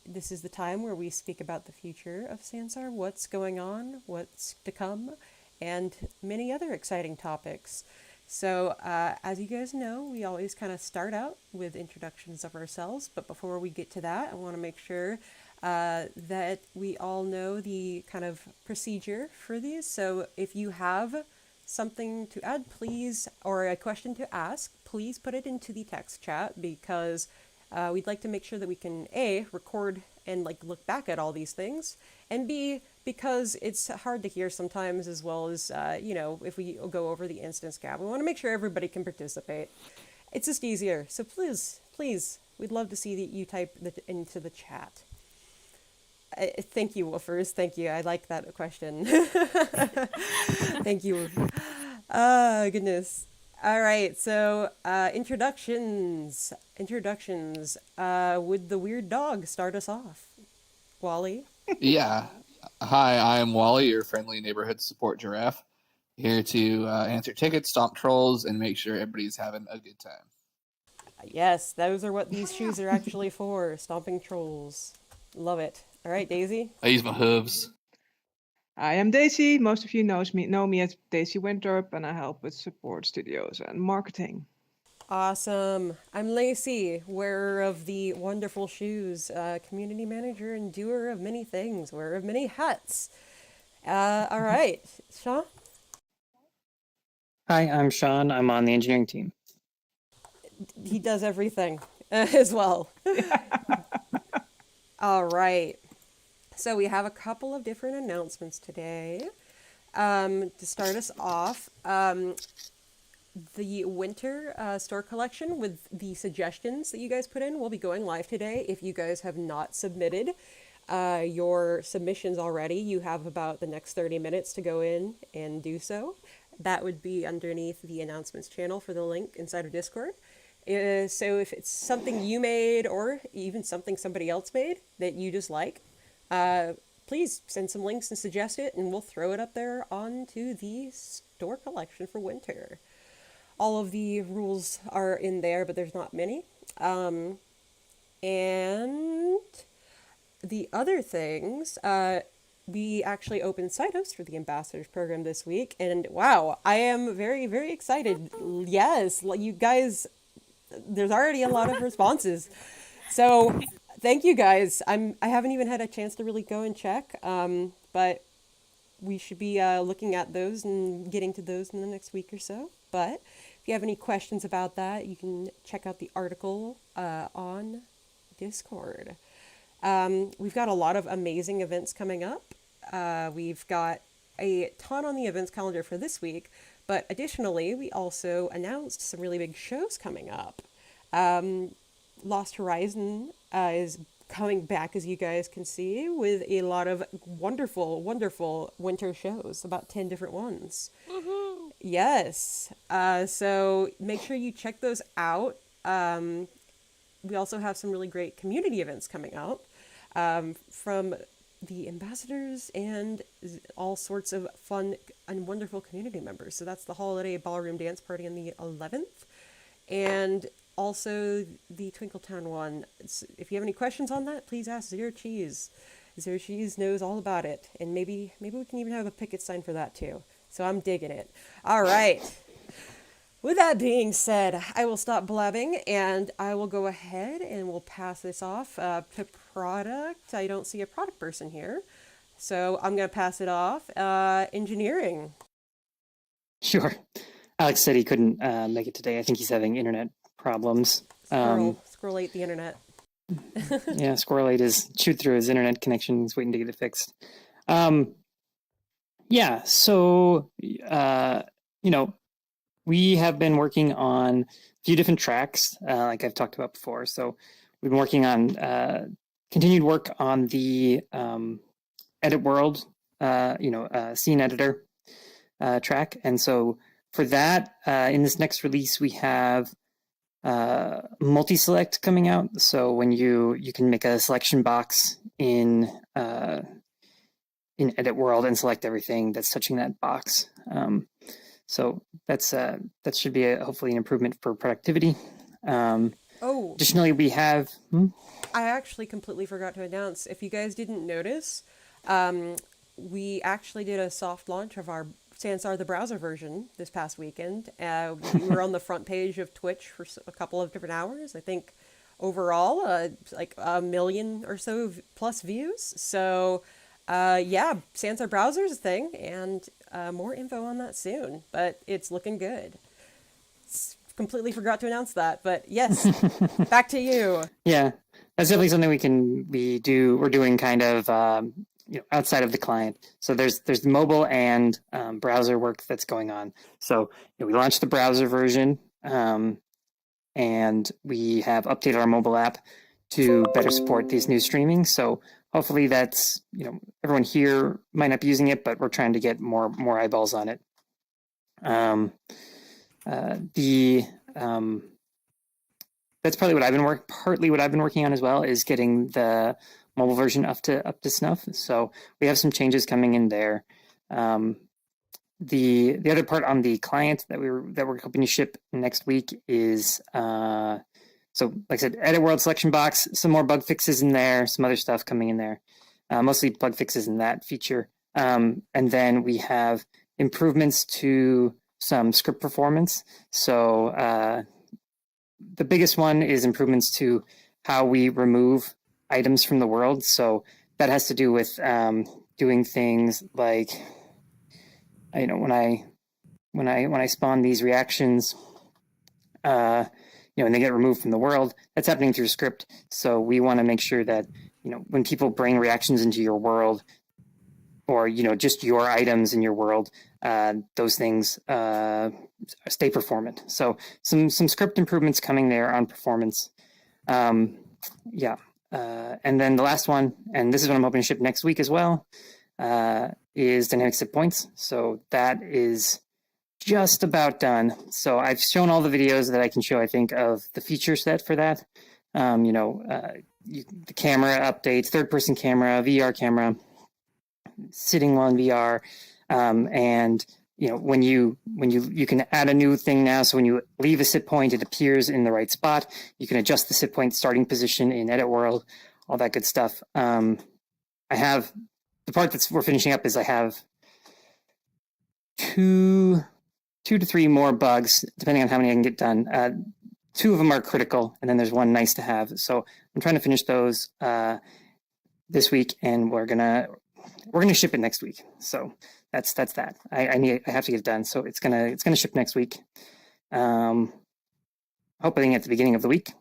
This is the time where we speak about the future of Sansar, what's going on, what's to come, and many other exciting topics. So, as you guys know, we always kind of start out with introductions of ourselves, but before we get to that, I want to make sure that we all know the kind of procedure for these. So, if you have something to add, please, or a question to ask, please put it into the text chat because we'd like to make sure that we can A, record and like look back at all these things, and B, because it's hard to hear sometimes, as well as if we go over the instance cap, we want to make sure everybody can participate. It's just easier. So please, we'd love to see that you type into the chat. Thank you, Woofers. Thank you. I like that question. Thank you. Goodness. All right, so introductions. Would the weird dog start us off? Wally? Yeah. Hi, I'm Wally, your friendly neighborhood support giraffe, here to answer tickets, stomp trolls, and make sure everybody's having a good time. Yes, those are what these shoes are actually for. Stomping trolls. Love it. All right, Daisy? I use my hooves. I am Daisy. Most of you know me as Daisy Winthrop, and I help with support studios and marketing. Awesome. I'm Lacey, wearer of the wonderful shoes, community manager and doer of many things, wearer of many hats. All right, Sean? Hi, I'm Sean. I'm on the engineering team. He does everything as well. All right. So we have a couple of different announcements today. To start us off, the winter store collection with the suggestions that you guys put in will be going live today. If you guys have not submitted your submissions already, you have about the next 30 minutes to go in and do so. That would be underneath the announcements channel for the link inside of Discord. So if it's something you made or even something somebody else made that you just like, please send some links and suggest it, and we'll throw it up there onto the store collection for winter. All of the rules are in there, but there's not many. And the other things, we actually opened site host for the ambassadors program this week, and wow, I am very, very excited. Yes, you guys, there's already a lot of responses. So thank you guys. I haven't even had a chance to really go and check, but we should be looking at those and getting to those in the next week or so. But if you have any questions about that, you can check out the article on Discord. We've got a lot of amazing events coming up. We've got a ton on the events calendar for this week, but additionally, we also announced some really big shows coming up. Lost Horizon is coming back, as you guys can see, with a lot of wonderful, wonderful winter shows, about 10 different ones. Woohoo! Yes. So make sure you check those out. We also have some really great community events coming out from the ambassadors and all sorts of fun and wonderful community members. So that's the Holiday Ballroom Dance Party on the 11th. And also the Twinkletown one. If you have any questions on that, please ask Zero Cheese. Zero Cheese knows all about it. And maybe we can even have a picket sign for that too. So I'm digging it. All right. With that being said, I will stop blabbing and I will go ahead and we'll pass this off to product. I don't see a product person here. So I'm going to pass it off. Engineering. Sure. Alex said he couldn't make it today. I think he's having internet problems. Squirrel ate the internet. Yeah, Squirrel ate is chewed through his internet connection. He's waiting to get it fixed. Yeah, so, we have been working on a few different tracks, like I've talked about before. So we've been working on continued work on the edit world, scene editor track. And so for that, in this next release, we have multi-select coming out. So when you can make a selection box in edit world and select everything that's touching that box. So that should be hopefully an improvement for productivity. Oh, Additionally, we have I actually completely forgot to announce. If you guys didn't notice, um, we actually did a soft launch of our Sansar the browser version this past weekend. We were on the front page of Twitch for a couple of different hours. I think overall, like a million or so plus views. So, yeah, Sansar browser's a thing, and more info on that soon. But it's looking good. Completely forgot to announce that, but yes, back to you. yeah, that's definitely something we're doing kind of outside of the client. So there's mobile and browser work that's going on. So we launched the browser version, and we have updated our mobile app to better support these new streaming. So hopefully that's everyone here might not be using it, but we're trying to get more eyeballs on it. The That's partly what I've been working on as well, is getting the mobile version up to snuff. So we have some changes coming in there. The other part on the client that we're hoping to ship next week is so like I said, edit world selection box, some more bug fixes in there, some other stuff coming in there, mostly bug fixes in that feature. And then we have improvements to some script performance. So the biggest one is improvements to how we remove items from the world. So that has to do with doing things like, when I spawn these reactions, and they get removed from the world, that's happening through script. So we want to make sure that when people bring reactions into your world, or just your items in your world, those things stay performant. So some script improvements coming there on performance. Yeah. And then the last one, and this is what I'm hoping to ship next week as well, is dynamic sit points. So that is just about done. So I've shown all the videos that I can show, I think, of the feature set for that. The camera updates, third-person camera, VR camera, sitting while in VR, and when you can add a new thing now. So when you leave a sit point, it appears in the right spot. You can adjust the sit point starting position in Edit World, all that good stuff. I have the part we're finishing up is I have two to three more bugs, depending on how many I can get done. Two of them are critical, and then there's one nice to have. So I'm trying to finish those this week, and we're gonna ship it next week. So that's that. I have to get it done. So it's gonna ship next week. Hoping at the beginning of the week.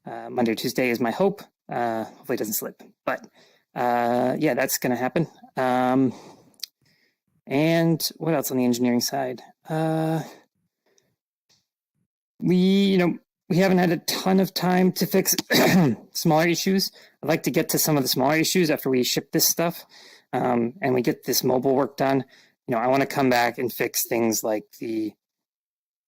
Monday or Tuesday is my hope. Hopefully it doesn't slip. But yeah, that's gonna happen. And what else on the engineering side? We haven't had a ton of time to fix smaller issues. I'd like to get to some of the smaller issues after we ship this stuff. And we get this mobile work done. I want to come back and fix things like the,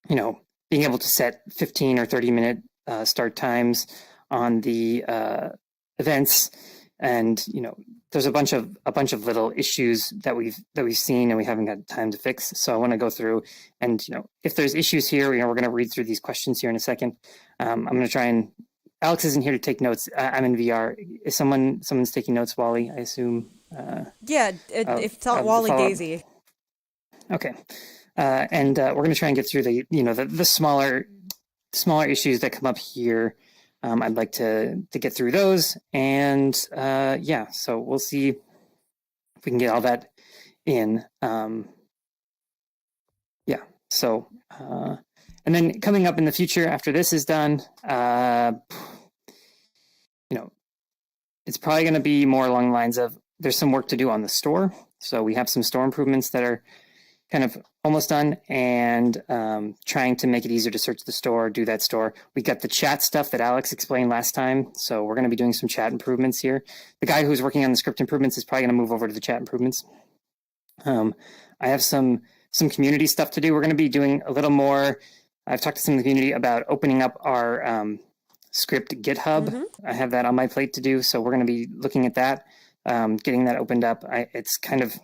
being able to set 15 or 30-minute start times on the events, and there's a bunch of little issues that we've seen and we haven't got time to fix. So I want to go through, and if there's issues here, we're going to read through these questions here in a second. I'm going to try and. Alex isn't here to take notes. I'm in VR. Is someone's taking notes, Wally? I assume. Yeah, if it's not Wally, Daisy. Okay, and we're going to try and get through the smaller issues that come up here. I'd like to get through those, and yeah, so we'll see if we can get all that in. Yeah, so and then coming up in the future after this is done, it's probably going to be more along the lines of there's some work to do on the store. So we have some store improvements that are kind of almost done, and trying to make it easier to search the store, do that store. We got the chat stuff that Alex explained last time. So we're going to be doing some chat improvements here. The guy who's working on the script improvements is probably going to move over to the chat improvements. I have some community stuff to do. We're going to be doing a little more. I've talked to some of the community about opening up our script GitHub. Mm-hmm. I have that on my plate to do. So we're going to be looking at that, getting that opened up. It's kind of,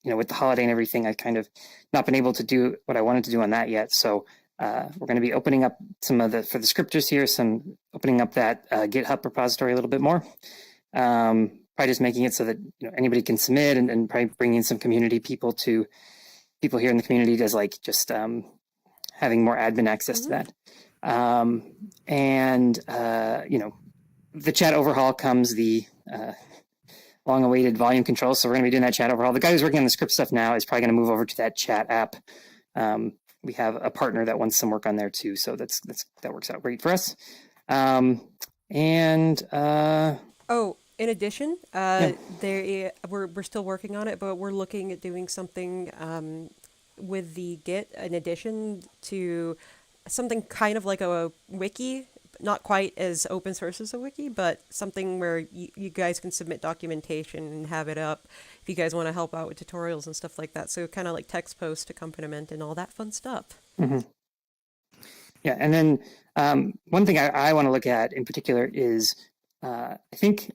with the holiday and everything, I've kind of not been able to do what I wanted to do on that yet. So We're going to be opening up some of for the scripters here, opening up that GitHub repository a little bit more. Probably just making it so that anybody can submit, and probably bringing some community people here in the community as like just having more admin access to that. The chat overhaul comes the long-awaited volume control. So we're going to be doing that chat overhaul. The guy who's working on the script stuff now is probably going to move over to that chat app. We have a partner that wants some work on there too, so that works out great for us. In addition, we're still working on it, but we're looking at doing something with the Git in addition to something kind of like a wiki, not quite as open source as a wiki, but something where you guys can submit documentation and have it up if you guys want to help out with tutorials and stuff like that. So kind of like text post accompaniment and all that fun stuff. Mm-hmm. Yeah, and then one thing I want to look at in particular is I think,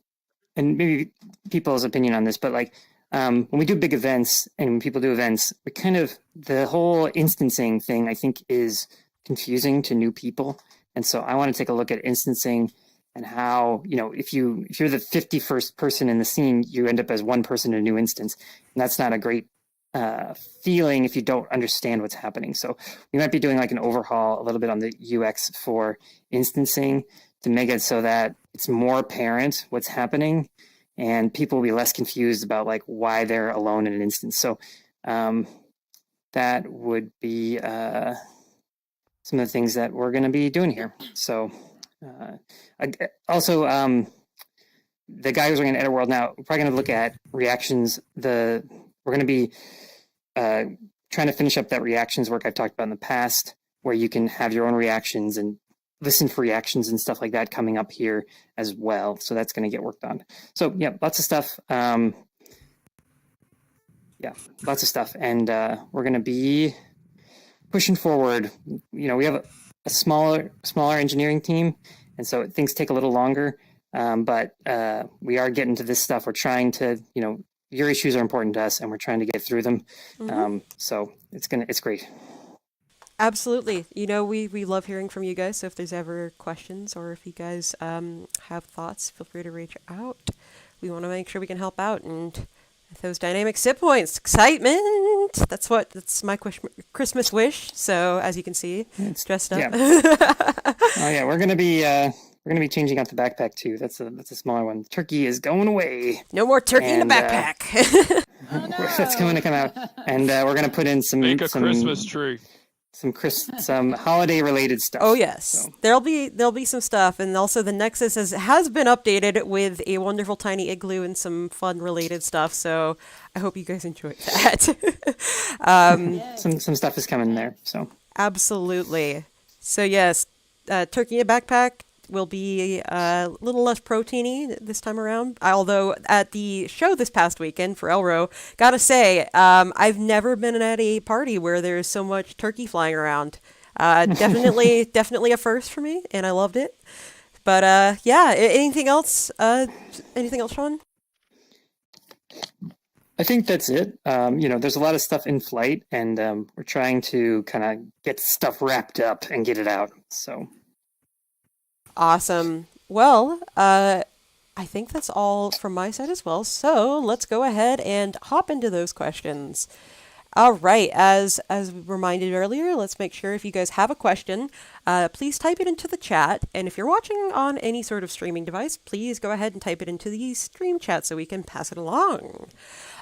and maybe people's opinion on this, but like when we do big events and when people do events, the whole instancing thing I think is confusing to new people. And so I want to take a look at instancing and how, if you're the 51st person in the scene, you end up as one person in a new instance. And that's not a great feeling if you don't understand what's happening. So we might be doing like an overhaul a little bit on the UX for instancing to make it so that it's more apparent what's happening and people will be less confused about like why they're alone in an instance. So that would be some of the things that we're going to be doing here. So also, the guy who's working at Edit World now, we're probably going to look at reactions. We're going to be trying to finish up that reactions work I've talked about in the past, where you can have your own reactions and listen for reactions and stuff like that coming up here as well. So that's going to get worked on. So yeah, lots of stuff. Lots of stuff. And we're going to be pushing forward. We have a smaller engineering team, and so things take a little longer. But we are getting to this stuff. We're trying to, your issues are important to us, and we're trying to get through them. Mm-hmm. So it's great. Absolutely. We love hearing from you guys. So if there's ever questions or if you guys have thoughts, feel free to reach out. We want to make sure we can help out. And those dynamic sit points, excitement. That's my Christmas wish. So as you can see, it's dressed up. Yeah. Oh yeah, we're gonna be changing out the backpack too. That's a smaller one. Turkey is going away. No more turkey in the backpack. Oh, no. That's going to come out, and we're gonna put in some Christmas tree. Some holiday related stuff. Oh yes, so. there'll be some stuff, and also the Nexus has been updated with a wonderful tiny igloo and some fun related stuff. So I hope you guys enjoyed that. Some stuff is coming there. So absolutely. So yes, turkey in a backpack will be a little less proteiny this time around. Although at the show this past weekend for Elro, gotta say, I've never been at a party where there's so much turkey flying around. Definitely a first for me, and I loved it. But yeah, anything else? Anything else, Sean? I think that's it. There's a lot of stuff in flight, and we're trying to kind of get stuff wrapped up and get it out. So. Awesome. Well, I think that's all from my side as well. So let's go ahead and hop into those questions. All right. As reminded earlier, let's make sure if you guys have a question, please type it into the chat. And if you're watching on any sort of streaming device, please go ahead and type it into the stream chat so we can pass it along.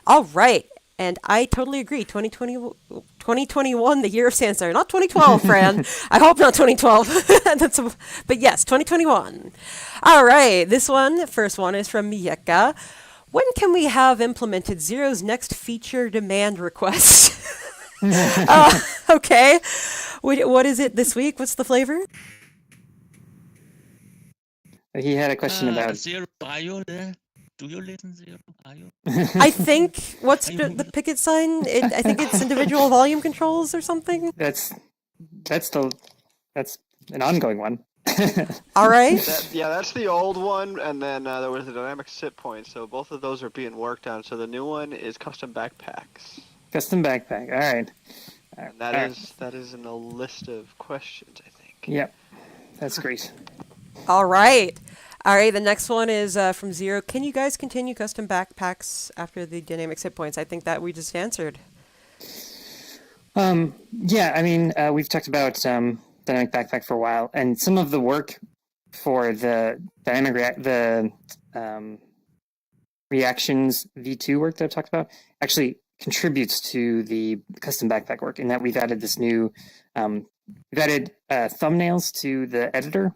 All right. And I totally agree. 2021, the year of Sansar. Not 2012, Fran. I hope not 2012. But yes, 2021. All right. First one is from Mieka. When can we have implemented Zero's next feature demand request? Okay. What is it this week? What's the flavor? He had a question about Zero bio there. Do you listen, Zero? Are you? I think, what's the picket sign? I think it's individual volume controls or something. That's an ongoing one. All right. That's the old one, and then there was a dynamic sit point, so both of those are being worked on. So the new one is custom backpacks. Custom backpack, all right. And that is in a list of questions, I think. Yep, that's great. All right. All right, the next one is from Zero. Can you guys continue custom backpacks after the dynamic hit points? I think that we just answered. Yeah, I mean, we've talked about dynamic backpack for a while, and some of the work for the reactions V2 work that I've talked about actually contributes to the custom backpack work in that we've added this new, we've added thumbnails to the editor.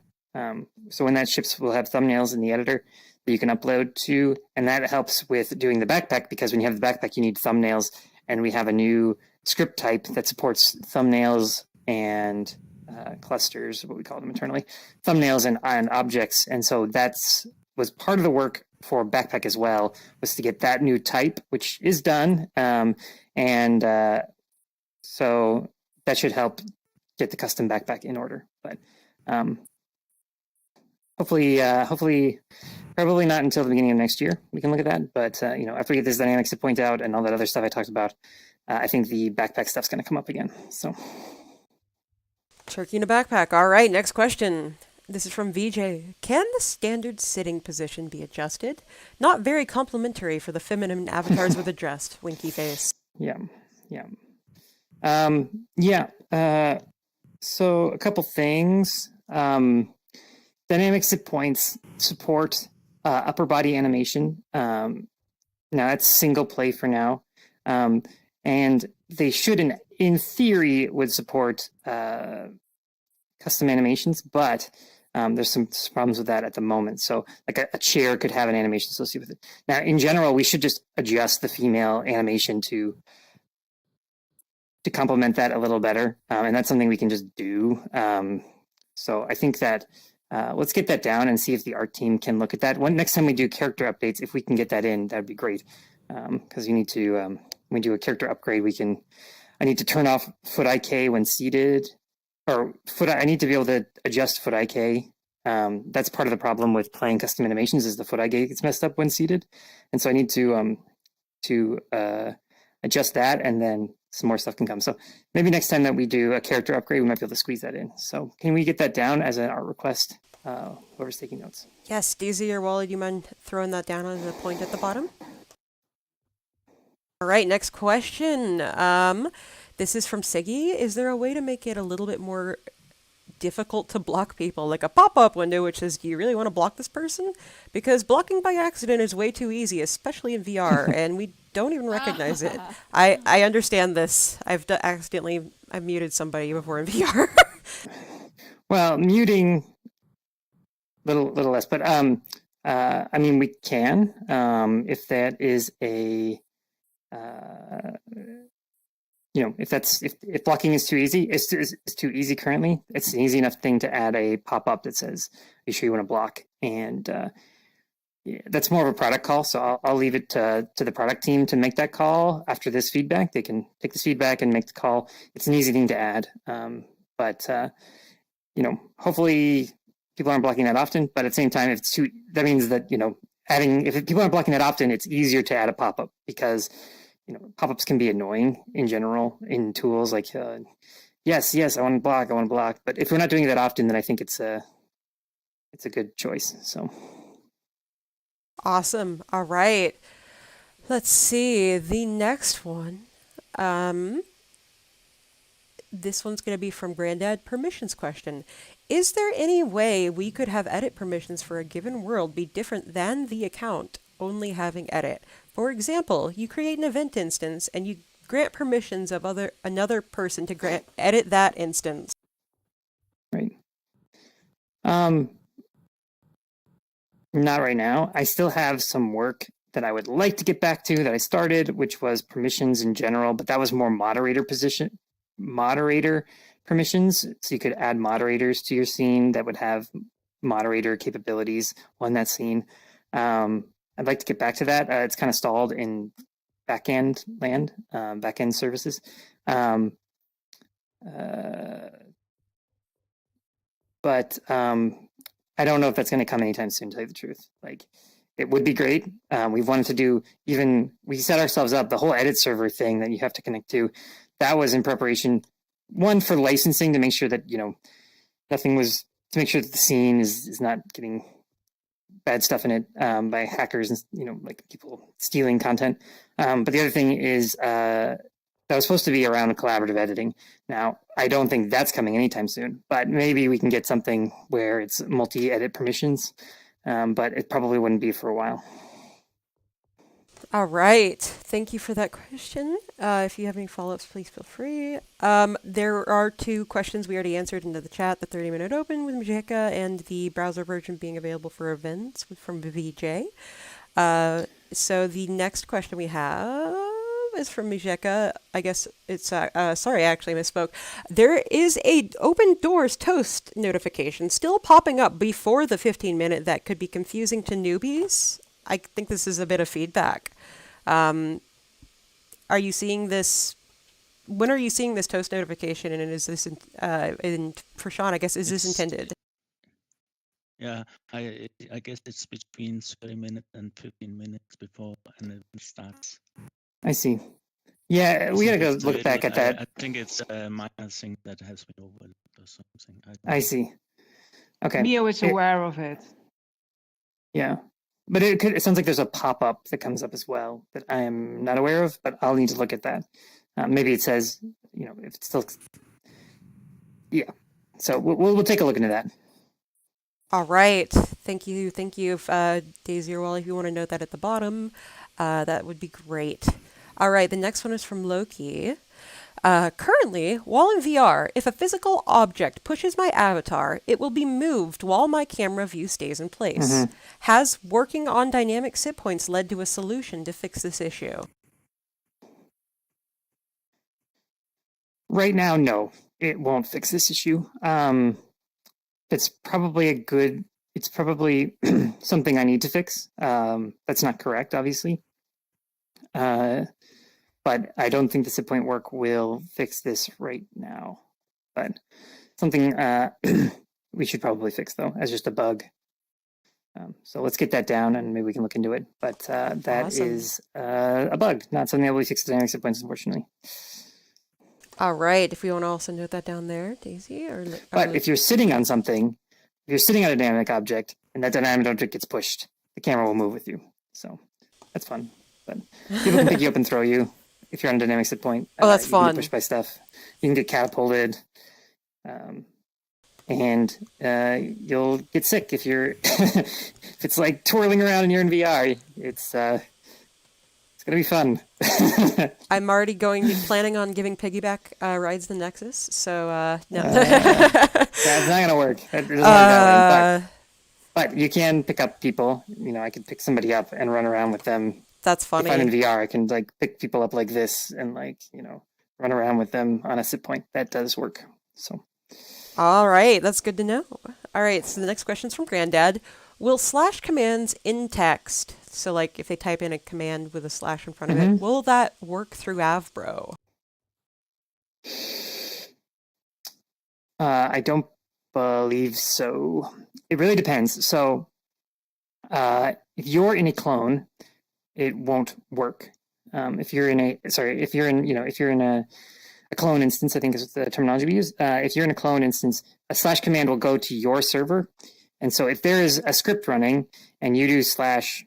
So when that ships, we'll have thumbnails in the editor that you can upload to, and that helps with doing the backpack, because when you have the backpack, you need thumbnails, and we have a new script type that supports thumbnails and clusters, what we call them internally, thumbnails and objects. And so that's was part of the work for backpack as well, was to get that new type, which is done. So that should help get the custom backpack in order. But hopefully, probably not until the beginning of next year we can look at that. But after we get this dynamics to point out and all that other stuff I talked about, I think the backpack stuff's going to come up again. So, Turkey in a backpack. All right, next question. This is from VJ. Can the standard sitting position be adjusted? Not very complimentary for the feminine avatars with a dressed winky face. Yeah. So a couple things. Dynamic sit points support upper body animation. Now that's single play for now. And they should, in theory, would support custom animations, but there's some problems with that at the moment. So like a chair could have an animation associated with it. Now, in general, we should just adjust the female animation to complement that a little better. And that's something we can just do. So I think that let's get that down and see if the art team can look at that. Next time we do character updates, if we can get that in, that'd be great. Because you need to, when we do a character upgrade, I need to turn off foot IK when seated, or I need to be able to adjust foot IK. That's part of the problem with playing custom animations, is the foot IK gets messed up when seated. And so I need to adjust that, and then some more stuff can come. So maybe next time that we do a character upgrade, we might be able to squeeze that in. So can we get that down as an art request? Whoever's taking notes. Yes, Daisy or Wally, do you mind throwing that down as a point at the bottom? All right, next question. This is from Siggy. Is there a way to make it a little bit more difficult to block people, like a pop-up window which says, do you really want to block this person? Because blocking by accident is way too easy, especially in VR, and we don't even recognize it. I understand this. I've muted somebody before in VR. Well, muting little less, but I mean, we can if that is a if blocking is too easy, it's too easy currently. It's an easy enough thing to add a pop-up that says, "Are you sure you want to block?" And that's more of a product call. So I'll leave it to the product team to make that call after this feedback. They can take this feedback and make the call. It's an easy thing to add, but hopefully people aren't blocking that often. But at the same time, if it's too, that means that if people aren't blocking that often, it's easier to add a pop-up, because pop-ups can be annoying in general in tools like, yes, I want to block. But if we're not doing it that often, then I think it's a good choice. So. Awesome. All right. Let's see. The next one. This one's going to be from Granddad. Permissions question. Is there any way we could have edit permissions for a given world be different than the account only having edit? For example, you create an event instance and you grant permissions of another person to edit that instance. Right. Not right now. I still have some work that I would like to get back to that I started, which was permissions in general, but that was more moderator permissions. So you could add moderators to your scene that would have moderator capabilities on that scene. I'd like to get back to that. It's kind of stalled in backend land, backend services. But I don't know if that's going to come anytime soon, to tell you the truth. Like, it would be great. We've wanted to do we set ourselves up, the whole edit server thing that you have to connect to. that was in preparation, one for licensing to make sure that, nothing was, to make sure that the scene is not getting bad stuff in it by hackers and, like people stealing content. But the other thing is that was supposed to be around the collaborative editing. Now, I don't think that's coming anytime soon, but maybe we can get something where it's multi-edit permissions, but it probably wouldn't be for a while. All right. Thank you for that question. If you have any follow-ups, please feel free. There are 2 questions we already answered into the chat, the 30-minute open with Majeka and the browser version being available for events from VJ. So the next question we have is from Majeka. I guess it's, sorry, I actually misspoke. There is a open doors toast notification still popping up before the 15-minute that could be confusing to newbies. I think this is a bit of feedback. Are you seeing this? When are you seeing this toast notification? And is this, for Sean, I guess, is this intended? Yeah, I guess it's between 30 minutes and 15 minutes before an event starts. I see. Yeah, we gotta go look back at that. I think it's a minor thing that has been overlooked or something. I see. Okay. Mio is aware of it. Yeah. But it sounds like there's a pop-up that comes up as well that I am not aware of, but I'll need to look at that. Maybe it says, if it's still, yeah. So we'll take a look into that. All right. Thank you. If Daisy or Wally, if you want to note that at the bottom, that would be great. All right. The next one is from Loki. Currently, while in VR, if a physical object pushes my avatar, it will be moved while my camera view stays in place. Mm-hmm. Has working on dynamic sit points led to a solution to fix this issue? Right now, no, it won't fix this issue. It's probably something I need to fix. That's not correct, obviously. But I don't think the sit point work will fix this right now. But something we should probably fix, though, as just a bug. So let's get that down and maybe we can look into it. But that Awesome. is a bug, not something that will fix the dynamic sit points, unfortunately. All right. If we want to also note that down there, Daisy, But if you're sitting on something, if you're sitting on a dynamic object and that dynamic object gets pushed, the camera will move with you. So that's fun. But people can pick you up and throw you if you're on a dynamic sit point. Oh, that's you fun. can get pushed by stuff. You can get catapulted. And you'll get sick if you're if it's like twirling around and you're in VR. It's gonna be fun. I'm already planning on giving piggyback rides the Nexus. So no. That's not gonna work. That doesn't work that way. But you can pick up people. I could pick somebody up and run around with them. That's funny. If I'm in VR, I can pick people up like this and run around with them on a sit point. That does work. So. All right, that's good to know. All right, so the next question is from Granddad. Will slash commands in text, so if they type in a command with a slash in front of it, will that work through Avbro? I don't believe so. It really depends. So if you're in a clone, it won't work. If you're in a clone instance, I think is the terminology we use. If you're in a clone instance, a slash command will go to your server. And so if there is a script running and you do slash,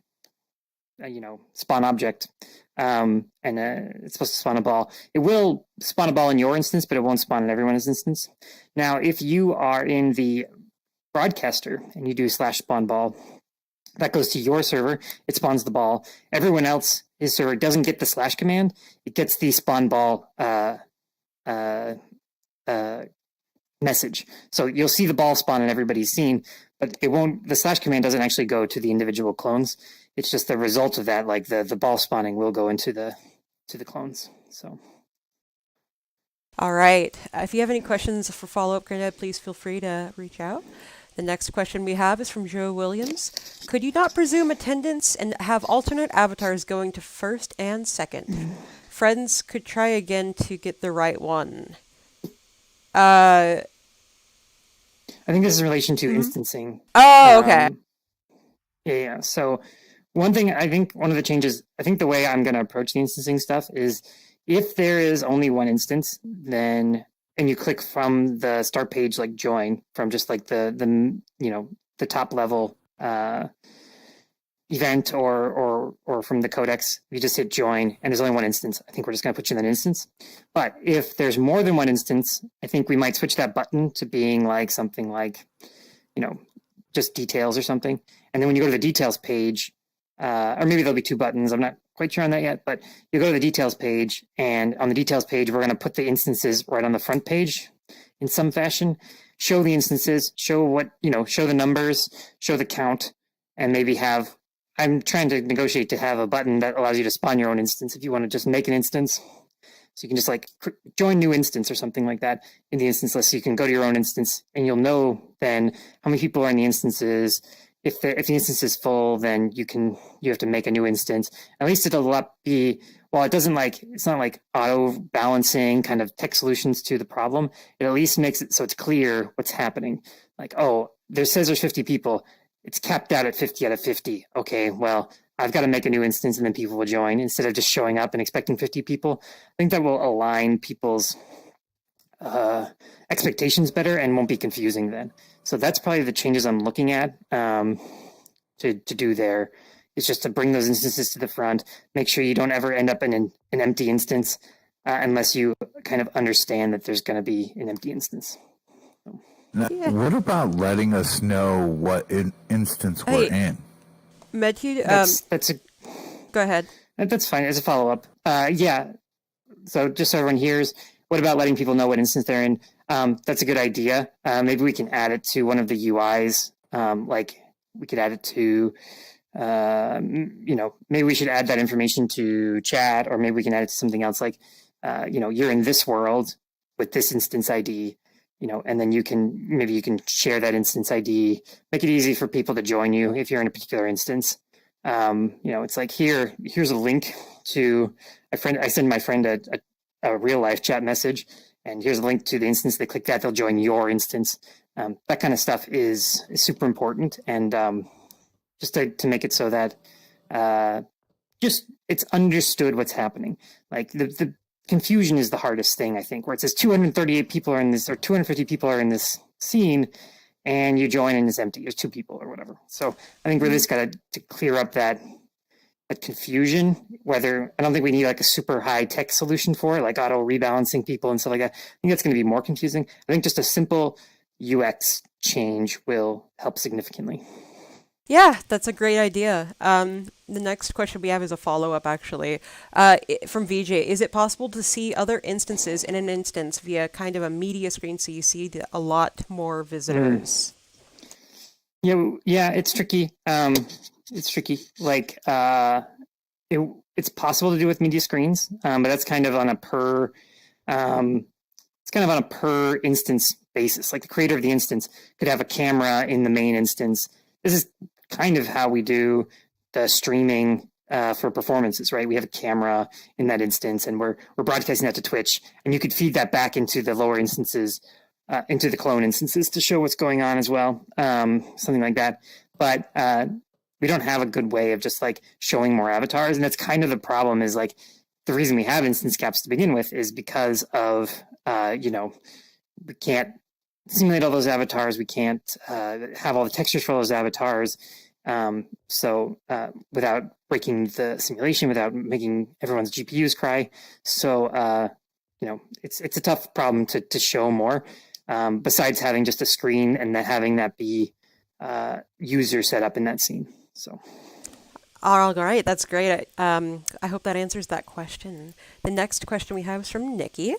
spawn object, and it's supposed to spawn a ball, it will spawn a ball in your instance, but it won't spawn in everyone's instance. Now, if you are in the broadcaster and you do slash spawn ball, that goes to your server, it spawns the ball. Everyone else, his server, doesn't get the slash command. It gets the spawn ball message. So you'll see the ball spawn in everybody's scene, but it won't. The slash command doesn't actually go to the individual clones. It's just the result of that. The ball spawning will go into the clones. So. All right. If you have any questions for follow-up, Granddad, please feel free to reach out. The next question we have is from Joe Williams. Could you not presume attendance and have alternate avatars going to first and second? Friends could try again to get the right one. I think this is in relation to instancing. Oh, okay. Yeah. So one thing, I think one of the changes, I think the way I'm going to approach the instancing stuff is If there is only one instance, then and you click from the start page like join from just like the top level event or from the codex, you just hit join and there's only one instance. I think we're just going to put you in that instance. But if there's more than one instance, I think we might switch that button to being like something like, just details or something. And then when you go to the details page, or maybe there'll be two buttons. I'm not quite sure on that yet, but you go to the details page, and on the details page, we're going to put the instances right on the front page in some fashion. Show the instances, show the numbers, show the count, and maybe have. I'm trying to negotiate to have a button that allows you to spawn your own instance if you want to just make an instance. So you can just like join new instance or something like that in the instance list. So you can go to your own instance and you'll know then how many people are in the instances. If the instance is full, then you have to make a new instance. At least it'll be, while it's not like auto balancing kind of tech solutions to the problem. It at least makes it so it's clear what's happening. Like, oh, says there's 50 people. It's capped out at 50 out of 50. Okay, well, I've got to make a new instance and then people will join instead of just showing up and expecting 50 people. I think that will align people's expectations better and won't be confusing then. So that's probably the changes I'm looking at to do there. Is just to bring those instances to the front, make sure you don't ever end up in an empty instance unless you kind of understand that there's going to be an empty instance. Now, Yeah. what about letting us know what instance we're in? Medhu, go ahead. That's fine as a follow-up. Yeah. So just so everyone hears, what about letting people know what instance they're in? That's a good idea. Maybe we can add it to one of the UIs. Like we could add it to, maybe we should add that information to chat, or maybe we can add it to something else like, you're in this world with this instance ID, and then you can share that instance ID, make it easy for people to join you if you're in a particular instance. It's like here's a link to I send my friend a real life chat message, and here's a link to the instance. They click that, they'll join your instance. That kind of stuff is super important, and just to make it so that just it's understood what's happening. Like the confusion is the hardest thing, I think, where it says 238 people are in this, or 250 people are in this scene, and you join and it's empty. There's two people or whatever. So I think we're just got to clear up that confusion. I don't think we need like a super high tech solution for it, like auto rebalancing people and stuff like that. I think that's going to be more confusing. I think just a simple UX change will help significantly. Yeah, that's a great idea. The next question we have is a follow-up, actually, from VJ. Is it possible to see other instances in an instance via kind of a media screen so you see a lot more visitors? Yeah, it's tricky. It's tricky. Like, it's possible to do with media screens, but that's kind of on a per instance basis. Like the creator of the instance could have a camera in the main instance. This is kind of how we do the streaming for performances, right? We have a camera in that instance, and we're broadcasting that to Twitch, and you could feed that back into the lower instances, into the clone instances to show what's going on as well, something like that. But we don't have a good way of just like showing more avatars, and that's kind of the problem. Is like the reason we have instance caps to begin with is because of we can't simulate all those avatars. We can't have all the textures for those avatars. So without breaking the simulation, without making everyone's GPUs cry. So, it's a tough problem to show more, besides having just a screen and then having that be user set up in that scene. So. All right, that's great. I hope that answers that question. The next question we have is from Nikki.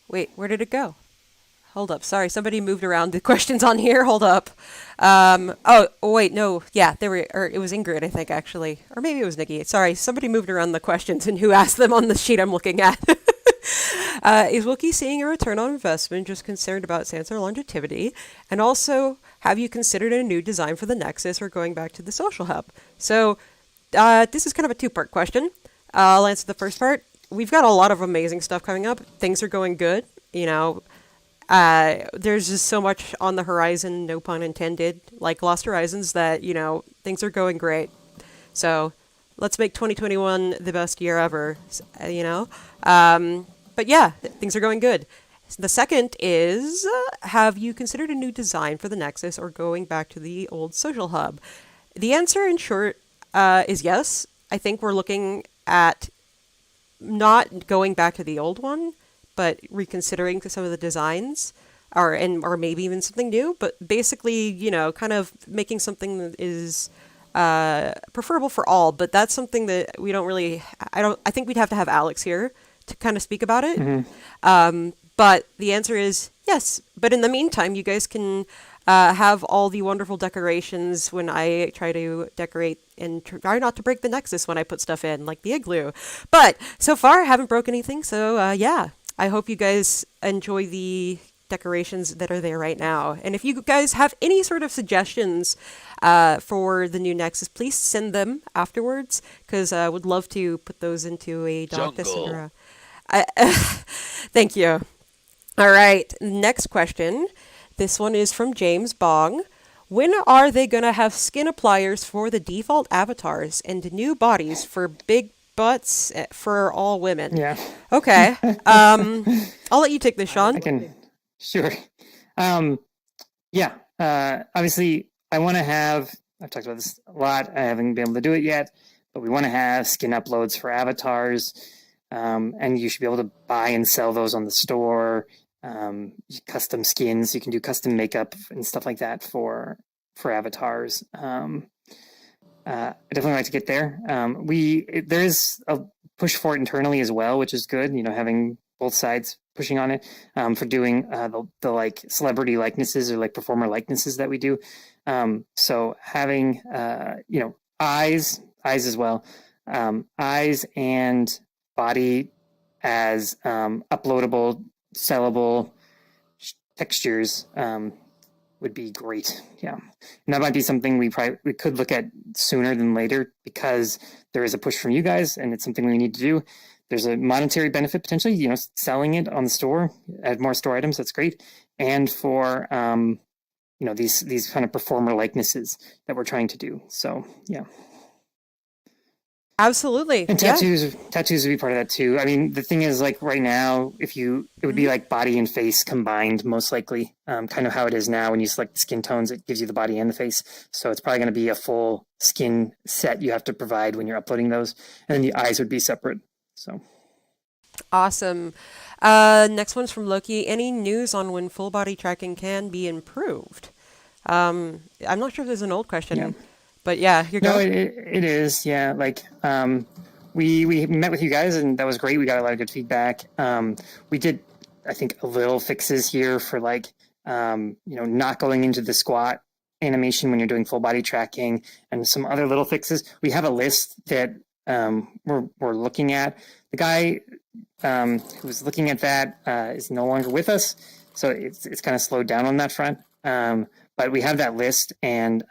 Wait, where did it go? Hold up. Sorry, somebody moved around the questions on here. Hold up. Wait, no. Yeah, it was Ingrid, I think, actually. Or maybe it was Nikki. Sorry, somebody moved around the questions and who asked them on the sheet I'm looking at. Is Wookiee seeing a return on investment, just concerned about Sansar longevity? And also, have you considered a new design for the Nexus or going back to the social hub? So, this is kind of a two-part question. I'll answer the first part. We've got a lot of amazing stuff coming up. Things are going good. There's just so much on the horizon, no pun intended, like Lost Horizons, that, things are going great. So let's make 2021 the best year ever, But yeah, things are going good. The second is, have you considered a new design for the Nexus or going back to the old social hub? The answer, in short, is yes. I think we're looking at not going back to the old one, but reconsidering some of the designs, or maybe even something new. But basically, kind of making something that is preferable for all. But that's something that we don't really. I think we'd have to have Alex here to kind of speak about it. But the answer is yes. But in the meantime, you guys can have all the wonderful decorations when I try to decorate and try not to break the Nexus when I put stuff in, like the igloo. But so far, I haven't broke anything. So yeah, I hope you guys enjoy the decorations that are there right now. And if you guys have any sort of suggestions for the new Nexus, please send them afterwards, because I would love to put those into a doc. Thank you. All right, next question. This one is from James Bong. When are they going to have skin appliers for the default avatars and new bodies for big butts for all women? Yeah. Okay. I'll let you take this, Sean. I can. Sure. Yeah. Obviously, I want to have, I've talked about this a lot. I haven't been able to do it yet, but we want to have skin uploads for avatars. And you should be able to buy and sell those on the store. Custom skins, you can do custom makeup and stuff like that for avatars. I definitely like to get there. There is a push for it internally as well, which is good. Having both sides pushing on it for doing the like celebrity likenesses or like performer likenesses that we do. So having eyes as well, eyes and body as uploadable, sellable textures would be great. Yeah, and that might be something we could look at sooner than later, because there is a push from you guys, and it's something we need to do. There's a monetary benefit potentially, selling it on the store, add more store items. That's great, and for these kind of performer likenesses that we're trying to do. So yeah. Absolutely. And tattoos would be part of that too. I mean, the thing is, like right now, it would be like body and face combined, most likely, kind of how it is now. When you select the skin tones, it gives you the body and the face. So it's probably going to be a full skin set you have to provide when you're uploading those. And then the eyes would be separate. So awesome. Next one's from Loki. Any news on when full body tracking can be improved? I'm not sure if there's an old question. Yeah. But yeah, you're going. No, it is. Yeah, like we met with you guys, and that was great. We got a lot of good feedback. We did, I think, a little fixes here for like not going into the squat animation when you're doing full body tracking, and some other little fixes. We have a list that we're looking at. The guy who was looking at that is no longer with us, so it's kind of slowed down on that front. But we have that list, and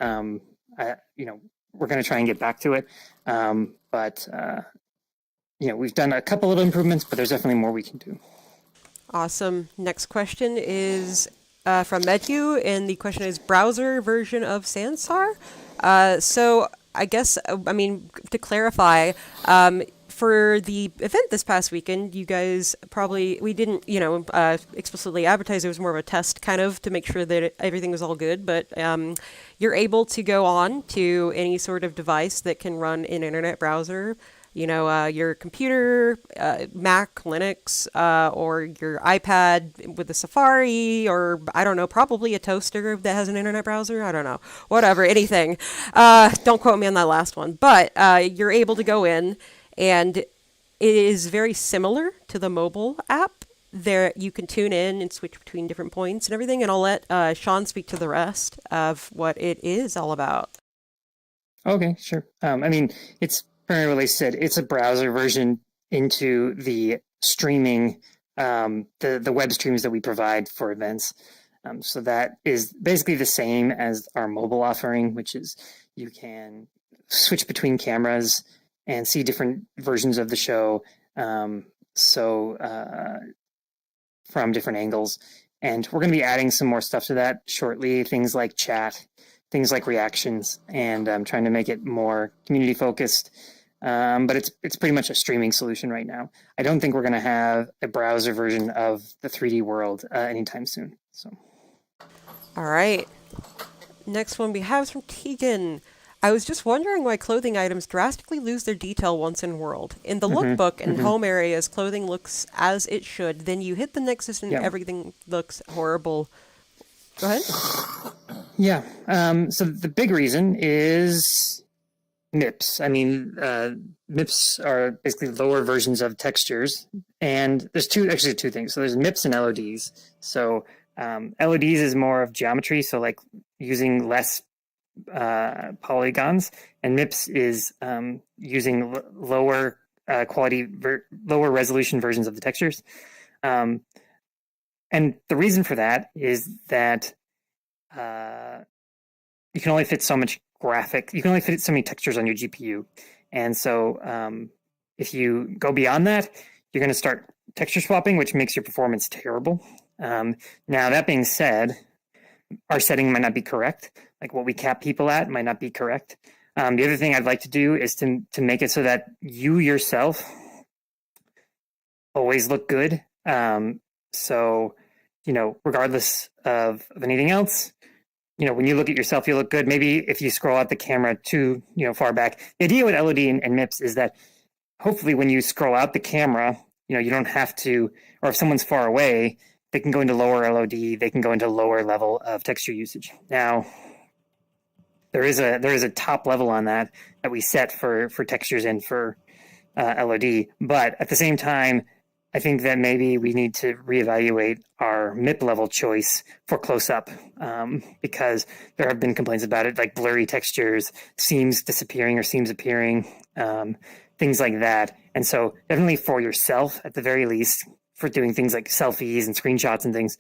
we're going to try and get back to it. But we've done a couple of improvements, but there's definitely more we can do. Awesome. Next question is from Medhu, and the question is browser version of Sansar. So I guess, to clarify, for the event this past weekend, you guys we didn't, explicitly advertise. It was more of a test kind of to make sure that everything was all good. But you're able to go on to any sort of device that can run an internet browser, your computer, Mac, Linux, or your iPad with a Safari, or I don't know, probably a toaster that has an internet browser. I don't know, whatever, anything. Don't quote me on that last one. But you're able to go in, and it is very similar to the mobile app. There, you can tune in and switch between different points and everything. And I'll let Sean speak to the rest of what it is all about. Okay, sure. It's primarily said it's a browser version into the streaming, the web streams that we provide for events. So that is basically the same as our mobile offering, which is you can switch between cameras and see different versions of the show. From different angles. And we're going to be adding some more stuff to that shortly, things like chat, things like reactions, and trying to make it more community focused. but it's pretty much a streaming solution right now. I don't think we're going to have a browser version of the 3D world anytime soon. So, All right. Next one we have is from Tegan. I was just wondering why clothing items drastically lose their detail once in world. In the lookbook and home areas, clothing looks as it should. Then you hit the Nexus and Yeah. everything looks horrible. Go ahead. yeah. So the big reason is MIPS. I mean, MIPS are basically lower versions of textures, and there's two things. So there's MIPS and LODs. So LODs is more of geometry, so like using less polygons, and MIPS is using lower quality, lower resolution versions of the textures. And the reason for that is that you can only fit so much you can only fit so many textures on your GPU. And so if you go beyond that, you're going to start texture swapping, which makes your performance terrible. Now, that being said, our setting might not be correct. Like what we cap people at might not be correct. The other thing I'd like to do is to make it so that you yourself always look good. So, regardless of anything else, when you look at yourself, you look good. Maybe if you scroll out the camera too, far back. The idea with LOD and MIPS is that hopefully when you scroll out the camera, you don't have to, or if someone's far away, they can go into lower LOD, they can go into lower level of texture usage. Now, there is a top level on that we set for textures and for LOD, but at the same time, I think that maybe we need to reevaluate our MIP level choice for close-up because there have been complaints about it, like blurry textures, seams disappearing or seams appearing, things like that. And so definitely for yourself, at the very least, for doing things like selfies and screenshots and things,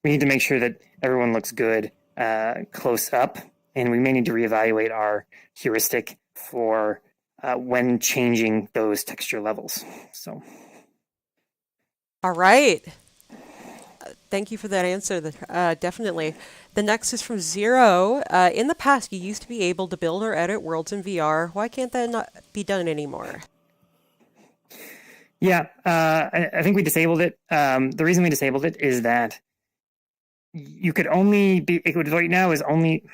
we need to make sure that everyone looks good close up, and we may need to reevaluate our heuristic for when changing those texture levels. So. All right. Thank you for that answer. Definitely. The next is from Zero. In the past, you used to be able to build or edit worlds in VR. Why can't that not be done anymore? Yeah, I think we disabled it. The reason we disabled it is that you could only be, right now is only,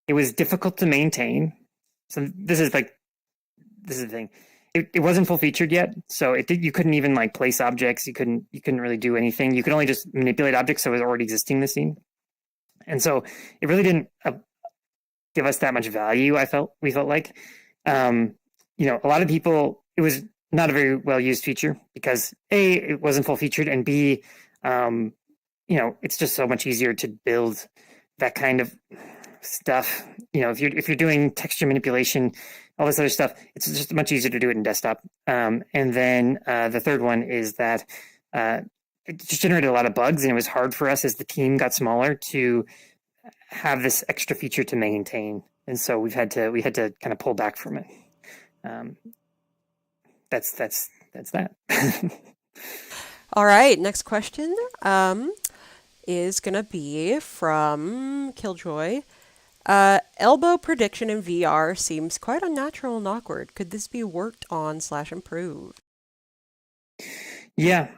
it was difficult to maintain. So this is the thing. It wasn't full featured yet, so you couldn't even like place objects. You couldn't really do anything. You could only just manipulate objects that was already existing in the scene, and so it really didn't give us that much value. We felt like, a lot of people. It was not a very well used feature because A, it wasn't full featured, and B, it's just so much easier to build that kind of stuff. If you're doing texture manipulation, all this other stuff, it's just much easier to do it in desktop. And then the third one is that it just generated a lot of bugs, and it was hard for us as the team got smaller to have this extra feature to maintain. And so we had to kind of pull back from it. That's that. All right. Next question is going to be from Killjoy. Elbow prediction in VR seems quite unnatural and awkward. Could this be worked on / improved? Yeah,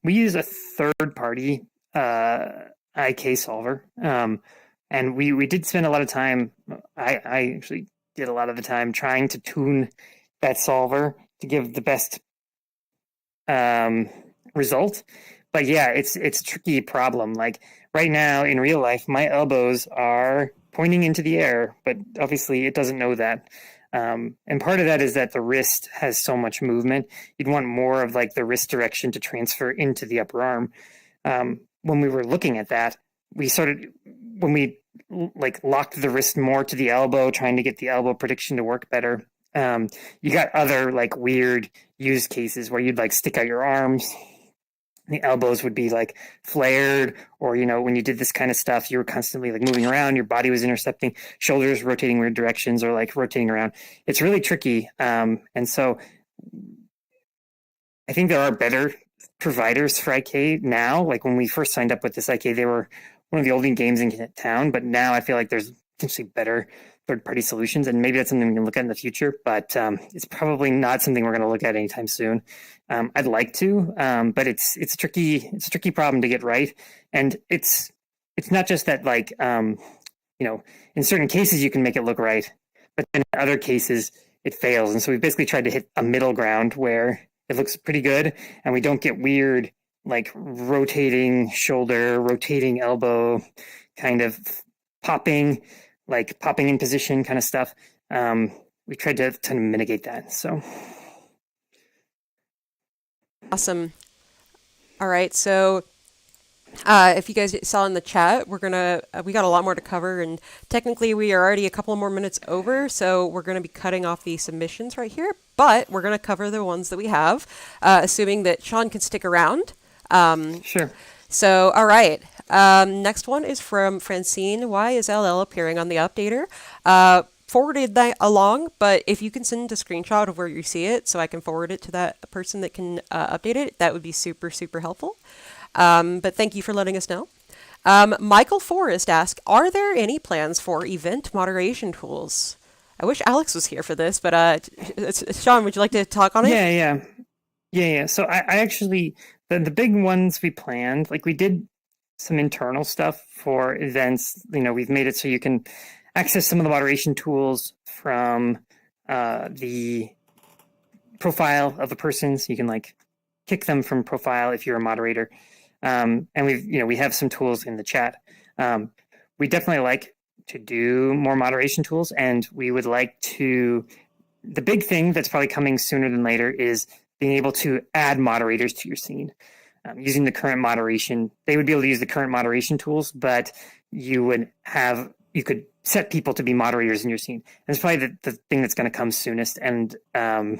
we use a third-party IK solver, and we did spend a lot of time. I actually did a lot of the time trying to tune that solver to give the best result. But yeah, it's a tricky problem. Like right now in real life, my elbows are pointing into the air, but obviously it doesn't know that. And part of that is that the wrist has so much movement. You'd want more of like the wrist direction to transfer into the upper arm. When we were looking at that, when we like locked the wrist more to the elbow, trying to get the elbow prediction to work better. You got other like weird use cases where you'd like stick out your arms. The elbows would be like flared, or when you did this kind of stuff, you were constantly like moving around, your body was intercepting, shoulders rotating weird directions or like rotating around. It's really tricky. And so I think there are better providers for IK now. Like when we first signed up with this IK, they were one of the oldest games in town, but now I feel like there's potentially better third-party solutions, and maybe that's something we can look at in the future, but it's probably not something we're going to look at anytime soon. I'd like to, but it's a tricky problem to get right, and it's not just that, like, in certain cases you can make it look right, but in other cases it fails, and so we basically tried to hit a middle ground where it looks pretty good, and we don't get weird, like rotating shoulder, rotating elbow, kind of popping in position kind of stuff. We tried to mitigate that. So Awesome. All right, so if you guys saw in the chat, we got a lot more to cover, and technically we are already a couple more minutes over, so we're gonna be cutting off the submissions right here, but we're gonna cover the ones that we have, assuming that Sean can stick around. sure. So, all right. Next one is from Francine. Why is LL appearing on the updater? Forwarded that along, but if you can send a screenshot of where you see it so I can forward it to that person that can update it, that would be super, super helpful. But thank you for letting us know. Michael Forrest asked, are there any plans for event moderation tools? I wish Alex was here for this, but Sean, would you like to talk on it? Yeah. So I actually, the big ones we planned, like we did some internal stuff for events. We've made it so you can access some of the moderation tools from the profile of a person. So you can like kick them from profile if you're a moderator. And we have some tools in the chat. We definitely like to do more moderation tools, and we would like to. The big thing that's probably coming sooner than later is being able to add moderators to your scene. Using the current moderation, they would be able to use the current moderation tools, but you could set people to be moderators in your scene. And it's probably the thing that's going to come soonest. And I'm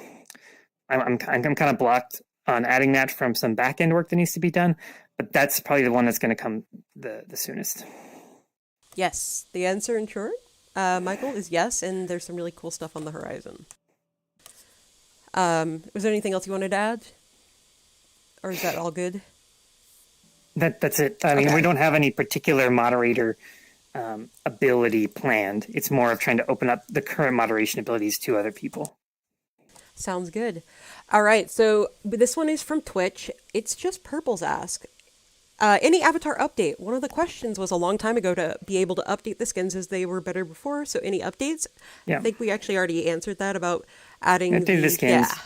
kind of blocked on adding that from some back end work that needs to be done, but that's probably the one that's going to come the soonest. Yes, the answer in short, Michael, is yes, and there's some really cool stuff on the horizon. Was there anything else you wanted to add? Or is that all good? That's it. I mean, Okay. we don't have any particular moderator ability planned. It's more of trying to open up the current moderation abilities to other people. Sounds good. All right, so this one is from Twitch. It's just Purple's ask. Any avatar update? One of the questions was a long time ago to be able to update the skins as they were better before. So any updates? Yeah. I think we actually already answered that about adding Updated the skins. Yeah.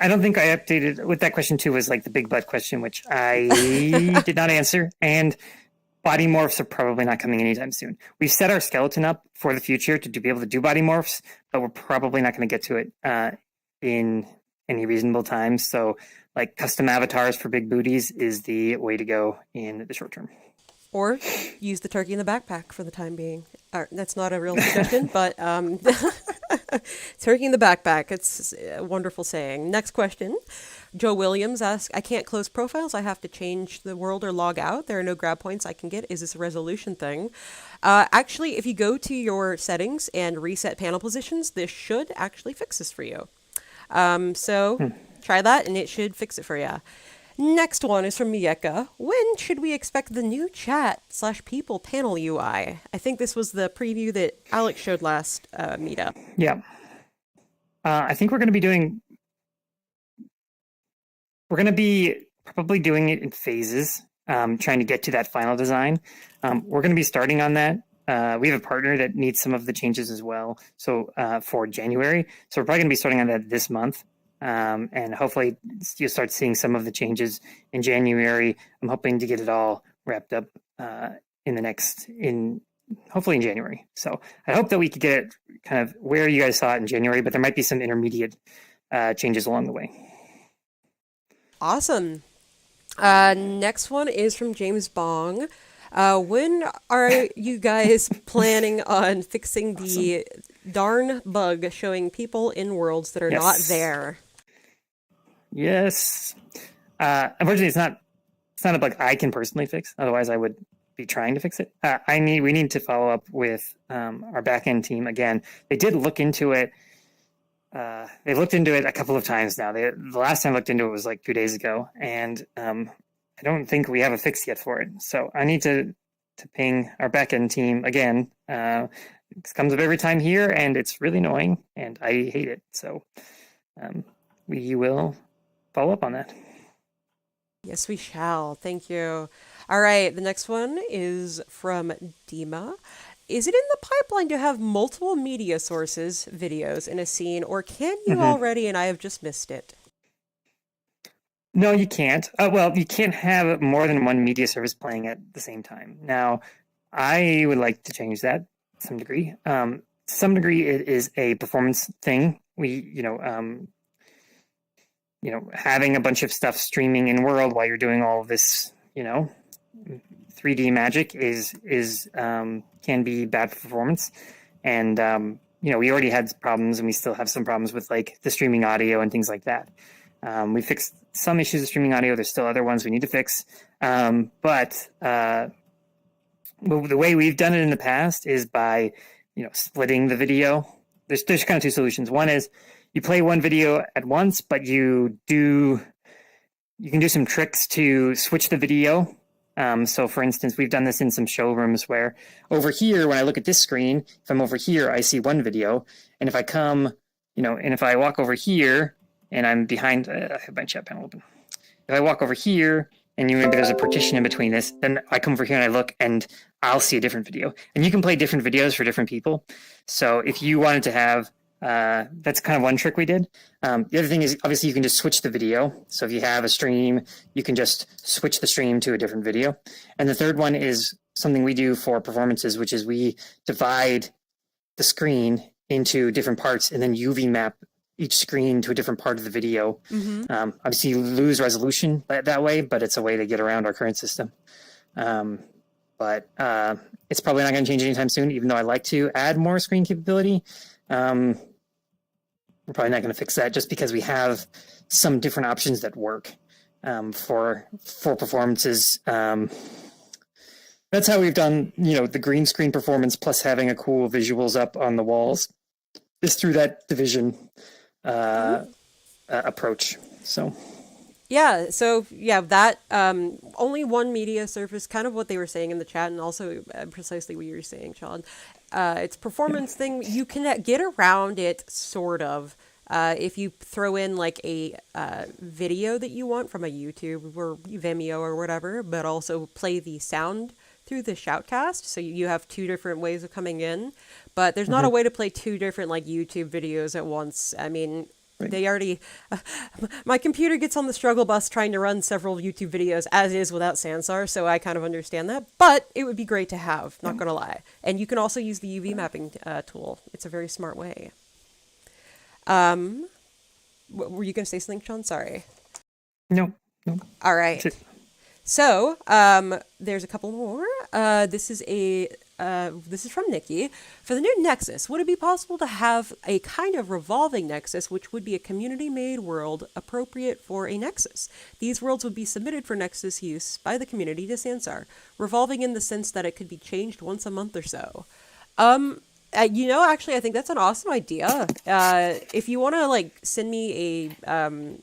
I don't think I updated with that question too was like the big butt question, which I did not answer. And body morphs are probably not coming anytime soon. We've set our skeleton up for the future to be able to do body morphs, but we're probably not going to get to it in any reasonable time. So like custom avatars for big booties is the way to go in the short term. Or use the turkey in the backpack for the time being. That's not a real suggestion, but turkey in the backpack. It's a wonderful saying. Next question. Joe Williams asks, I can't close profiles. I have to change the world or log out. There are no grab points I can get. Is this a resolution thing? Actually, if you go to your settings and reset panel positions, this should actually fix this for you. So try that and it should fix it for you. Next one is from Mieka. When should we expect the new chat/people panel UI? I think this was the preview that Alex showed last meetup. Yeah. I think we're going to be probably doing it in phases, trying to get to that final design. We're going to be starting on that. We have a partner that needs some of the changes as well. So for January, so we're probably going to be starting on that this month. And hopefully you'll start seeing some of the changes in January. I'm hoping to get it all wrapped up hopefully in January. So I hope that we could get it kind of where you guys saw it in January, but there might be some intermediate changes along the way. Awesome. Next one is from James Bong. When are you guys planning on fixing the darn bug showing people in worlds that are not there? Yes. Unfortunately, it's not a bug I can personally fix. Otherwise, I would be trying to fix it. We need to follow up with our backend team again. They did look into it. They've looked into it a couple of times now. The last time I looked into it was like 2 days ago, and I don't think we have a fix yet for it. So I need to ping our backend team again. It comes up every time here, and it's really annoying, and I hate it. So we will follow up on that. Yes, we shall. Thank you. All right, the next one is from Dima. Is it in the pipeline to have multiple media sources, videos in a scene, or can you already and I have just missed it? No, you can't. Well, you can't have more than one media service playing at the same time. Now, I would like to change that to some degree. To some degree, it is a performance thing. Having a bunch of stuff streaming in world while you're doing all of this, 3D magic can be bad for performance. And we already had problems, and we still have some problems with like the streaming audio and things like that. We fixed some issues with streaming audio. There's still other ones we need to fix. But the way we've done it in the past is by, splitting the video. There's kind of two solutions. One is you play one video at once, but you can do some tricks to switch the video. So for instance, we've done this in some showrooms where over here, when I look at this screen, if I'm over here, I see one video. And if I come, and if I walk over here and I'm behind, I have my chat panel open. If I walk over here and maybe there's a partition in between this, then I come over here and I look and I'll see a different video. And you can play different videos for different people. So if you wanted to have, that's kind of one trick we did. The other thing is obviously you can just switch the video. So if you have a stream, you can just switch the stream to a different video. And the third one is something we do for performances, which is we divide the screen into different parts and then UV map each screen to a different part of the video. Obviously you lose resolution that way, but it's a way to get around our current system. But it's probably not going to change anytime soon, even though I like to add more screen capability. We're probably not going to fix that just because we have some different options that work for performances. That's how we've done, the green screen performance plus having a cool visuals up on the walls is through that division approach. So. Yeah, so that only one media surface, kind of what they were saying in the chat, and also precisely what you were saying, Sean. It's performance thing. You can get around it, sort of, if you throw in like a video that you want from a YouTube or Vimeo or whatever, but also play the sound through the shoutcast. So you have two different ways of coming in, but there's not a way to play two different like YouTube videos at once. I mean, they already, my computer gets on the struggle bus trying to run several YouTube videos as is without Sansar, so I kind of understand that, but it would be great to have, not gonna lie. And you can also use the UV mapping tool. It's a very smart way. Were you gonna say something, Sean? Sorry. No. All right. So, there's a couple more. This is from Nikki. For the new Nexus, would it be possible to have a kind of revolving Nexus, which would be a community-made world appropriate for a Nexus? These worlds would be submitted for Nexus use by the community to Sansar, revolving in the sense that it could be changed once a month or so. Actually, I think that's an awesome idea. If you want to, like, send me a...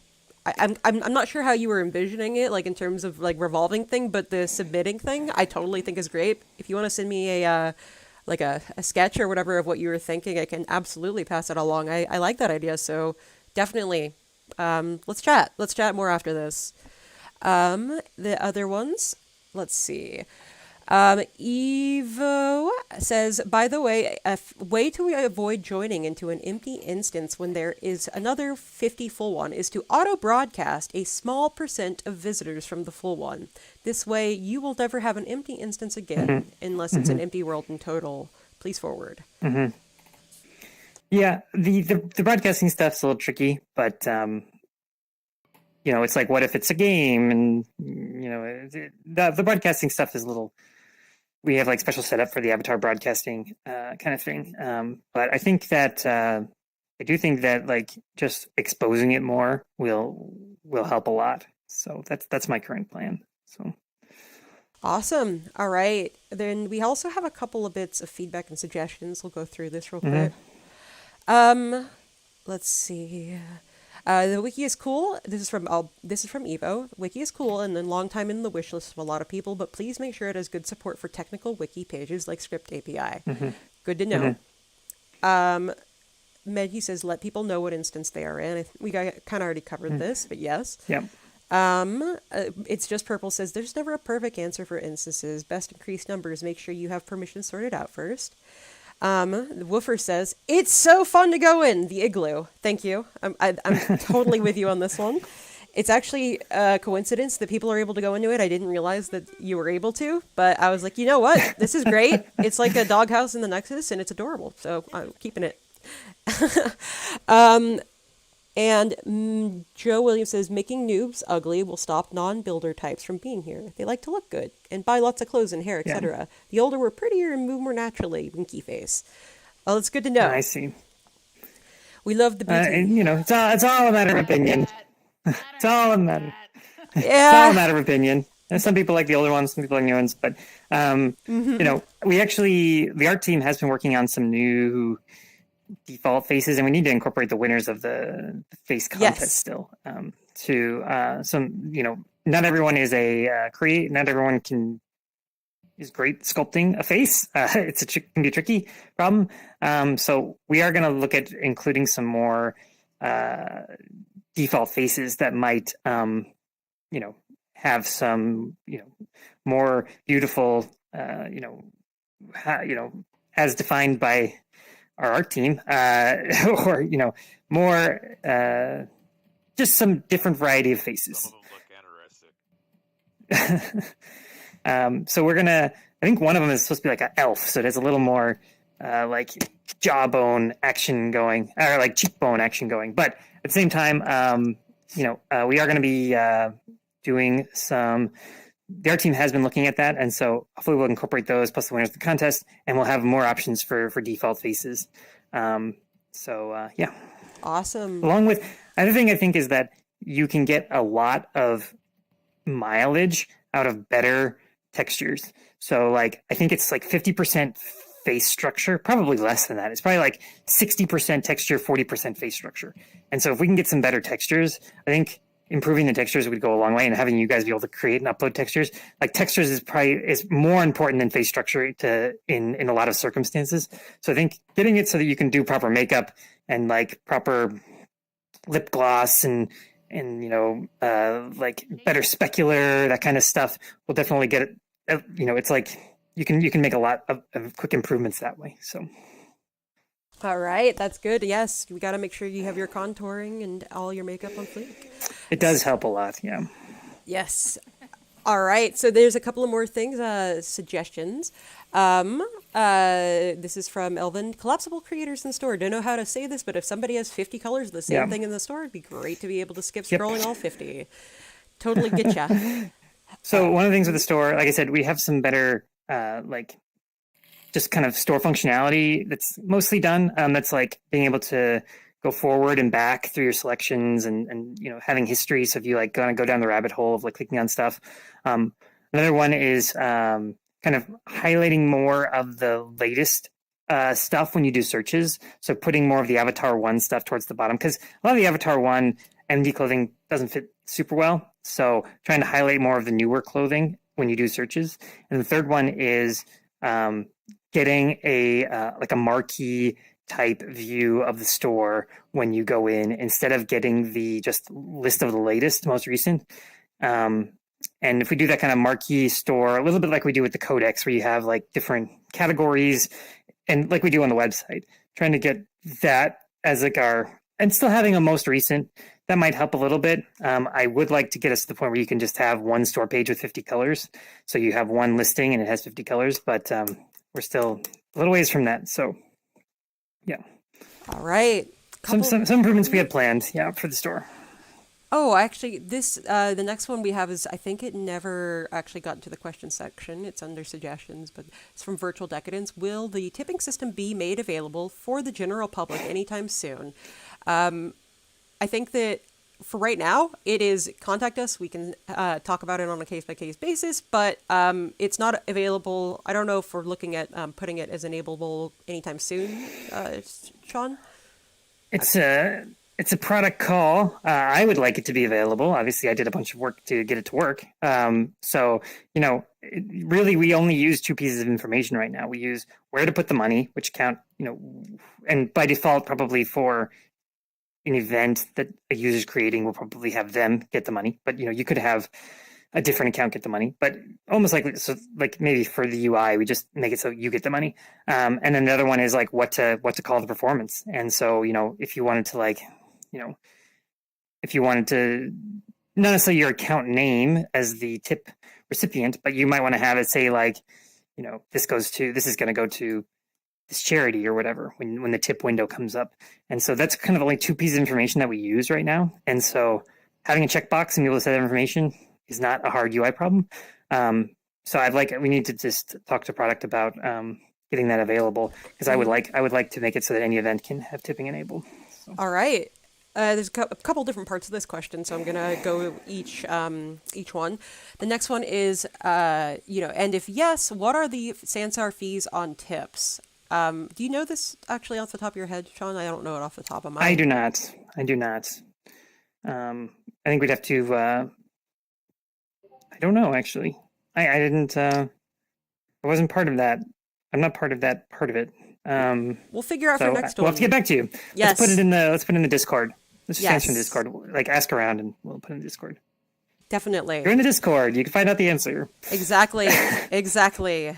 I'm not sure how you were envisioning it, like in terms of like revolving thing, but the submitting thing I totally think is great. If you want to send me a sketch or whatever of what you were thinking, I can absolutely pass it along. I like that idea, so definitely let's chat more after this. The other ones, let's see. Evo says, by the way, a way to avoid joining into an empty instance when there is another 50 full one is to auto-broadcast a small % of visitors from the full one. This way, you will never have an empty instance again, unless it's an empty world in total. Please forward. Yeah, the broadcasting stuff's a little tricky, but it's like, what if it's a game? And the broadcasting stuff is a little. We have like special setup for the avatar broadcasting kind of thing. But I think that I do think that like just exposing it more will help a lot. So that's my current plan. So awesome. All right. Then we also have a couple of bits of feedback and suggestions. We'll go through this real quick. Let's see. The wiki is cool. This is from Evo. Wiki is cool and then long time in the wish list of a lot of people, but please make sure it has good support for technical wiki pages like Script API. Good to know. Maggie says, let people know what instance they are in. We kind of already covered this, but yes. Yep. It's just purple says, there's never a perfect answer for instances. Best increased numbers. Make sure you have permission sorted out first. The Woofer says, it's so fun to go in the igloo. Thank you. I'm totally with you on this one. It's actually a coincidence that people are able to go into it. I didn't realize that you were able to, but I was like, you know what? This is great. It's like a doghouse in the Nexus, and it's adorable. So I'm keeping it. Joe Williams says, making noobs ugly will stop non-builder types from being here. They like to look good and buy lots of clothes and hair, etc. The older were prettier and move more naturally. Winky face. Well, it's good to know. I see. We love the beauty. And, it's all a matter of opinion. It's all a matter. Yeah. It's all a matter of opinion. And some people like the older ones, some people like new ones. But we actually, the art team has been working on some new default faces, and we need to incorporate the winners of the face contest still. Not everyone is not everyone is great sculpting a face. Can be a tricky problem. So we are going to look at including some more default faces that might, have some, more beautiful, as defined by our art team, or more, just some different variety of faces. Some of them look anorexic. So I think one of them is supposed to be like an elf, so there's a little more like jawbone action going, or like cheekbone action going. But at the same time, we are going to be doing some. The art team has been looking at that, and so hopefully we'll incorporate those plus the winners of the contest, and we'll have more options for default faces. Yeah. Awesome. Along with other thing, I think is that you can get a lot of mileage out of better textures. So like I think it's like 50% face structure, probably less than that. It's probably like 60% texture, 40% face structure. And so if we can get some better textures, I think improving the textures would go a long way, and having you guys be able to create and upload textures. Like textures is more important than face structure in a lot of circumstances. So I think getting it so that you can do proper makeup and like proper lip gloss and like better specular, that kind of stuff will definitely get it. It's like you can make a lot of quick improvements that way. So. All right, that's good. Yes, we got to make sure you have your contouring and all your makeup on fleek. It does help a lot, yeah. Yes. All right, so there's a couple of more things, suggestions. This is from Elvin. Collapsible creators in store. Don't know how to say this, but if somebody has 50 colors of the same thing in the store, it'd be great to be able to skip scrolling all 50. Totally get ya. So one of the things with the store, like I said, we have some better, just kind of store functionality that's mostly done. That's like being able to go forward and back through your selections and having history. So if you like gonna go down the rabbit hole of like clicking on stuff. Another one is kind of highlighting more of the latest stuff when you do searches. So putting more of the Avatar 1 stuff towards the bottom, because a lot of the Avatar 1 MD clothing doesn't fit super well. So trying to highlight more of the newer clothing when you do searches. And the third one is getting a marquee type view of the store when you go in, instead of getting the just list of the latest, most recent. And if we do that kind of marquee store, a little bit like we do with the Codex, where you have like different categories, and like we do on the website, trying to get that as like and still having a most recent, that might help a little bit. I would like to get us to the point where you can just have one store page with 50 colors. So you have one listing and it has 50 colors, but we're still a little ways from that. So yeah. All right. Some improvements we had planned, for the store. Oh, actually, the next one we have is, I think it never actually got into the question section. It's under suggestions, but it's from Virtual Decadence. Will the tipping system be made available for the general public anytime soon? I think that for right now, it is contact us. We can talk about it on a case-by-case basis, but it's not available. I don't know if we're looking at putting it as enableable anytime soon, Sean? It's a product call. I would like it to be available. Obviously, I did a bunch of work to get it to work. So, really we only use two pieces of information right now. We use where to put the money, which account, and by default, probably for an event that a user's creating, will probably have them get the money. But you could have a different account get the money. But almost like maybe for the UI, we just make it so you get the money. And then the other one is like what to call the performance. And so if you wanted to if you wanted to not necessarily your account name as the tip recipient, but you might want to have it say this is going to go to this charity or whatever when the tip window comes up. And so that's kind of only two pieces of information that we use right now. And so having a checkbox and be able to set that information is not a hard UI problem. So we need to just talk to product about getting that available, because I would like to make it so that any event can have tipping enabled. So. All right. There's a couple different parts of this question, so I'm gonna go each one. The next one is, and if yes, what are the Sansar fees on tips? Do you know this actually off the top of your head, Sean? I don't know it off the top of my head. I do not. I think we'd have to. I don't know actually. I didn't. I wasn't part of that. I'm not part of that part of it. We'll figure out for next one. We'll have to get back to you. Yes. Let's put it in the Discord. Let's just answer in Yes. Discord. Like ask around and we'll put it in Discord. Definitely. You're in the Discord. You can find out the answer. Exactly. Exactly.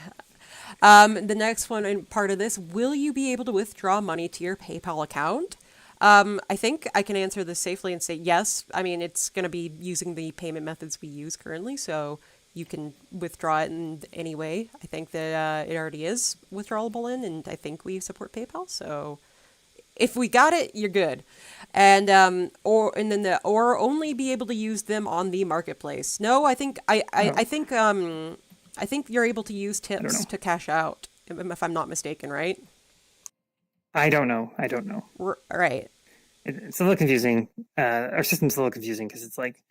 The next one and part of this, will you be able to withdraw money to your PayPal account? I think I can answer this safely and say yes. I mean, it's going to be using the payment methods we use currently, so you can withdraw it in any way. I think that it already is withdrawable and I think we support PayPal. So if we got it, you're good. And or only be able to use them on the marketplace. No, I think I think you're able to use tips to cash out, if I'm not mistaken, right? I don't know. Right. It's a little confusing. Our system's a little confusing because it's like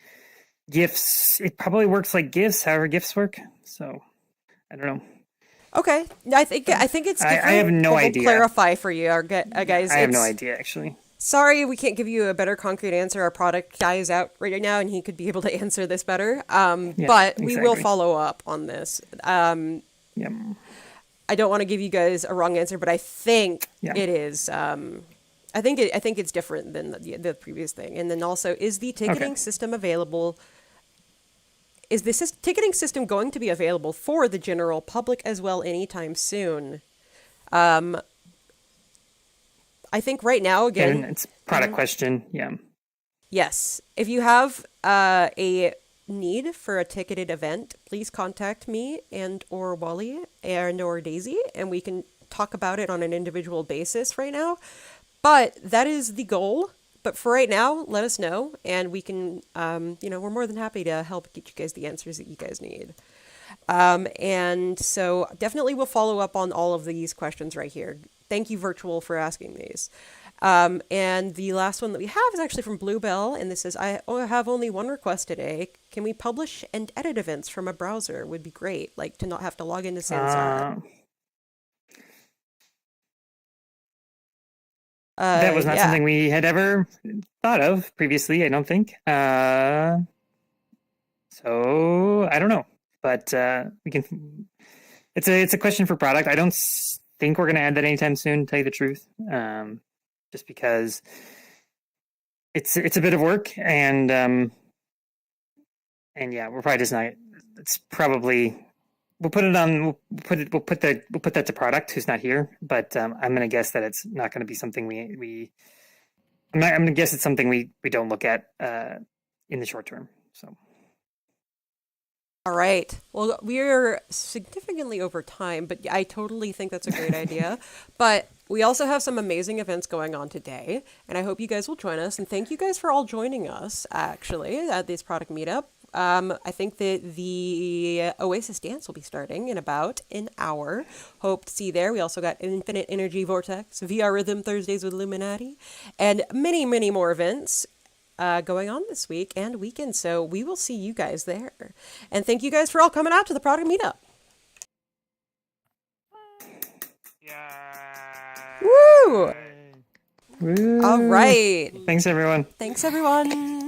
gifts. It probably works like gifts, however gifts work. So I don't know. Okay, I think it's different. I have no We'll idea. Clarify for you, guys. I have no idea actually. Sorry, we can't give you a better concrete answer. Our product guy is out right now, and he could be able to answer this better. But we will follow up on this. Yeah. I don't want to give you guys a wrong answer, but I think it is. I think it's different than the previous thing. And then also, is the ticketing system available? Is the ticketing system going to be available for the general public as well anytime soon? I think right now, again, And it's a product question. Yeah. yes. If you have a need for a ticketed event, please contact me and or Wally and or Daisy, and we can talk about it on an individual basis right now. But that is the goal. But for right now, let us know, and we can, we're more than happy to help get you guys the answers that you guys need. And so definitely we'll follow up on all of these questions right here. Thank you, Virtual, for asking these. And the last one that we have is actually from Bluebell, and this is, I have only one request today. Can we publish and edit events from a browser? Would be great, like to not have to log into Sansar. That was not something we had ever thought of previously, I don't think. So I don't know, but we can. It's a question for product. I don't think we're going to add that anytime soon. To tell you the truth, just because it's a bit of work, and yeah, we're probably just not. It's probably. We'll put it on. We'll put that to product who's not here. But I'm going to guess that it's not going to be something we. I'm going to guess it's something we don't look at in the short term. So. All right. Well, we're significantly over time, but I totally think that's a great idea. But we also have some amazing events going on today, and I hope you guys will join us. And thank you guys for all joining us, actually, at this product meetup. I think that the Oasis dance will be starting in about an hour. Hope to see you there. We also got Infinite Energy Vortex, VR Rhythm Thursdays with Illuminati, and many, many more events going on this week and weekend. So we will see you guys there. And thank you guys for all coming out to the product meetup. Yeah. Woo! All right. Thanks, everyone. Thanks, everyone.